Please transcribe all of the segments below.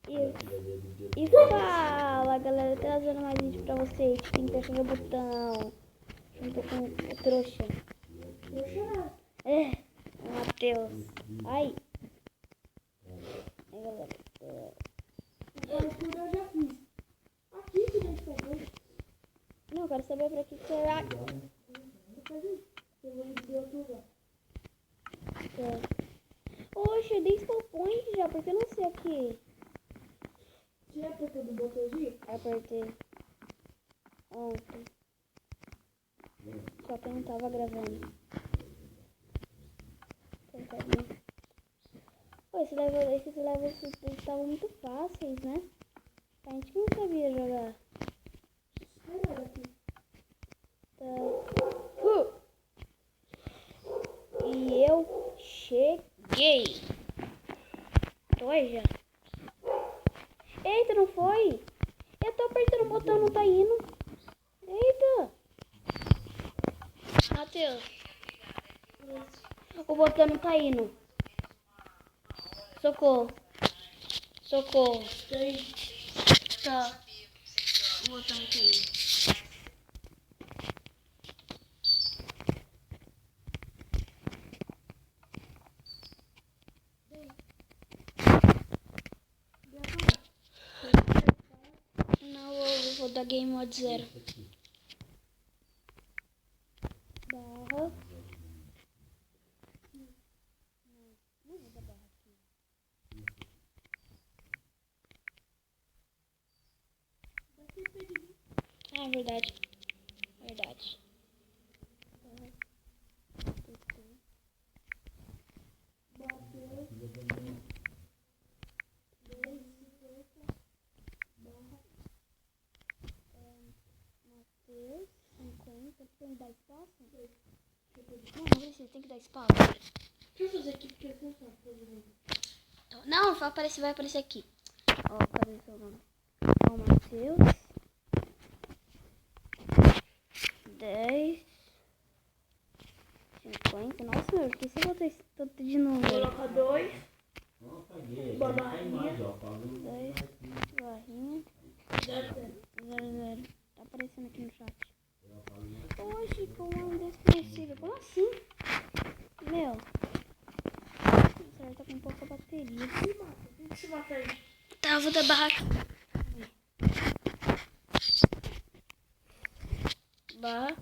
E fala, galera, trazendo mais vídeo pra vocês. Tem que apertar o botão junto com o trouxa. É, o Matheus. Ai. Ai, galera. Eu já fiz. Aqui que deixa eu ver. Não, eu quero saber pra que será. Eu vou em outro lugar. Oxe, eu dei spawn point já, porque eu não sei aqui. Você já apertou do botãozinho? Apertei ontem. Só que eu não tava gravando. Pô, esses levels estavam muito fáceis, né? A gente que não sabia jogar. Melhor aqui. Tá. E eu cheguei. Foi já. Eita, não foi? Eu tô apertando o botão, não tá indo. Eita. Matheus. O botão não tá indo. Socorro. Socorro. Tá. O botão não tá indo. Não, eu vou dar game mode 0. Barra. Não vou dar barra aqui. Ah, verdade. Verdade. Matheus, 50. Tem que dar espaço? Não precisa, tem que dar espaço. Deixa eu fazer aqui porque eu não sabe fazer. Não, vai aparecer aqui. Ó, cadê o seu nome? Ó, Matheus. 10. 50. Nossa, meu, por que você botou esse tanto de número? Coloca 2. Uma barrinha. 10. Barrinha. 00. Tá aparecendo aqui no chat. Oxe, comando desconhecido. Como assim? Meu. O celular tá com pouca bateria. Tem que se matar aí. Tá, vou dar barra aqui. Barra.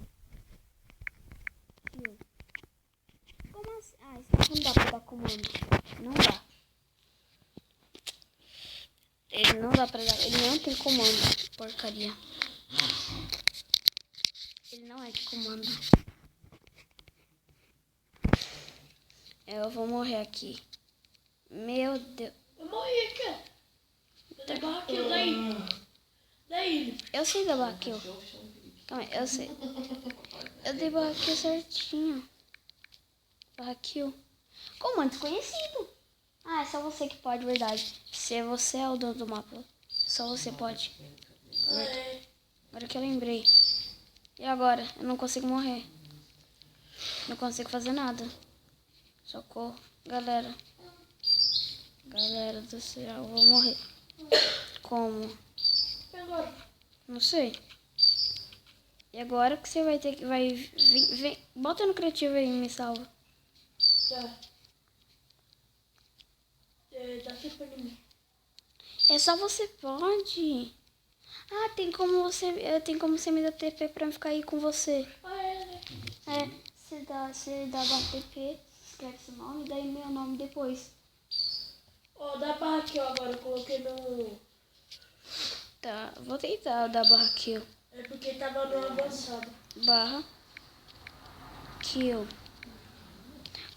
Como assim? Ah, isso aqui não dá pra dar comando. Não dá. Ele não dá pra dar. Ele não tem comando. Porcaria. Ele não é de comando. Eu vou morrer aqui. Meu Deus. Eu morri aqui, ó. Eu dei barra kill, daí. Eu sei da barra kill. Calma aí, eu sei. Eu dei barra kill certinho. Barra kill. Comando desconhecido. Ah, é só você que pode, verdade. Se você é o dono do mapa, só você pode. Agora que eu lembrei. E agora? Eu não consigo morrer. Não consigo fazer nada. Socorro. Galera. Galera do céu, eu vou morrer. Como? E agora? Não sei. E agora que você vai ter que... Vem. Bota no criativo aí e me salva. Tá. Dá tempo pra mim. É só você pode. Ah, tem como você me dar TP pra eu ficar aí com você. Ah, é, né? É, você dá barra TP, escreve seu nome e daí meu nome depois. Ó, dá barra kill agora. Eu coloquei no... Tá, vou tentar dar barra kill. É porque tava no avançado. Barra kill.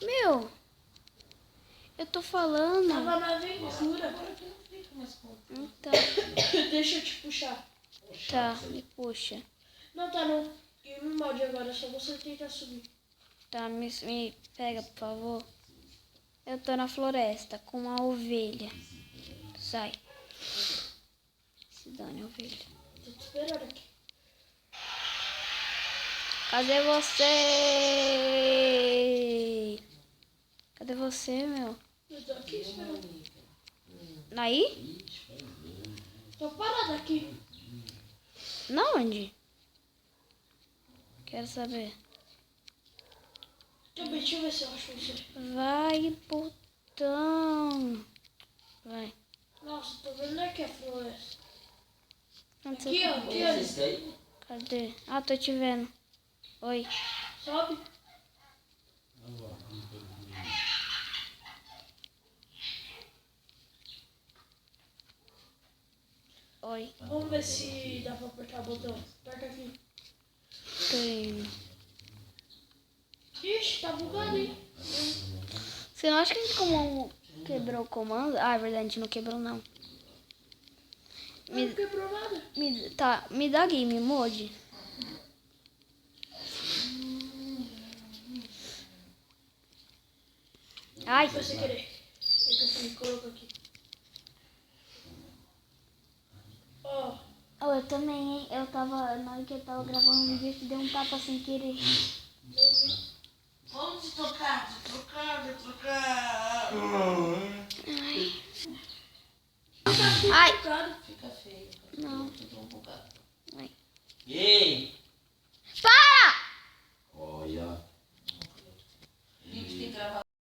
Meu, eu tô falando. Tava na aventura. Então, Deixa eu te puxar. tá, me puxa. Não, tá no game mode agora. É só você tentar subir. Tá, me pega, por favor. Eu tô na floresta com uma ovelha. Sai. Se dane, ovelha. Tô te esperando aqui. Cadê você? Cadê você, meu? Eu tô aqui esperando. Aí? Tô parada aqui. Na onde? Quero saber. Deixa eu ver se eu acho isso. Vai, botão. Vai. Nossa, tô vendo aqui a floresta. Onde Aqui, você ó. tá? Aqui, ó. Cadê? Ah, tô te vendo. Oi. Sobe. Oi. Vamos ver se dá pra apertar o botão. Aperta aqui. Tô indo. Ixi, tá bugado, hein? Você não acha que a gente quebrou o comando? Ah, é verdade, a gente não quebrou, não. Não quebrou nada. Me dá game mode. Ai. Foi sem querer. Eita, assim, coloca aqui. Ó. Oh, eu também, hein? Na hora que eu tava gravando um vídeo, eu dei um tapa sem querer. Vamos trocar. Ai. Bugado. Fica feio. Não.